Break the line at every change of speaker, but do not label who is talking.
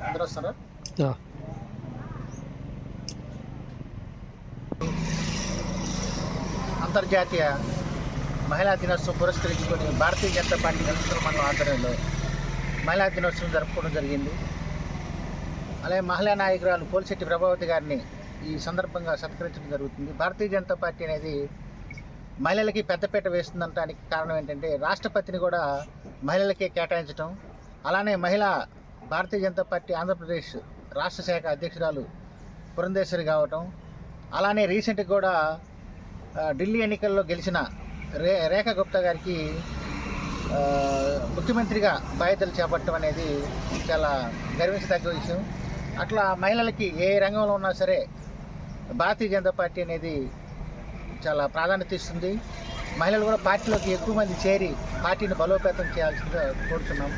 అందరూ వస్తారా? అంతర్జాతీయ మహిళా దినోత్సవం పురస్కరించుకొని భారతీయ జనతా పార్టీ కలుస్తున్న మండలం ఆధ్వర్యంలో మహిళా దినోత్సవం జరుపుకోవడం జరిగింది. అలాగే మహిళా నాయకురాలు పోలిశెట్టి ప్రభావతి గారిని ఈ సందర్భంగా సత్కరించడం జరుగుతుంది. భారతీయ జనతా పార్టీ అనేది మహిళలకి పెద్దపీట వేస్తుందనడానికి కారణం ఏంటంటే రాష్ట్రపతిని కూడా మహిళలకే కేటాయించడం, అలానే భారతీయ జనతా పార్టీ ఆంధ్రప్రదేశ్ రాష్ట్ర శాఖ అధ్యక్షురాలు పురంధేశ్వరి కావటం, అలానే రీసెంట్గా కూడా ఢిల్లీ ఎన్నికల్లో గెలిచిన రేఖా గుప్తా గారికి ముఖ్యమంత్రిగా బాధ్యతలు చేపట్టడం అనేది చాలా గర్వించదగ్గ విషయం. అట్లా మహిళలకి ఏ రంగంలో ఉన్నా సరే భారతీయ జనతా పార్టీ అనేది చాలా ప్రాధాన్యత ఇస్తుంది. మహిళలు కూడా పార్టీలోకి ఎక్కువ మంది చేరి పార్టీని బలోపేతం చేయాల్సిందిగా కోరుతున్నాం.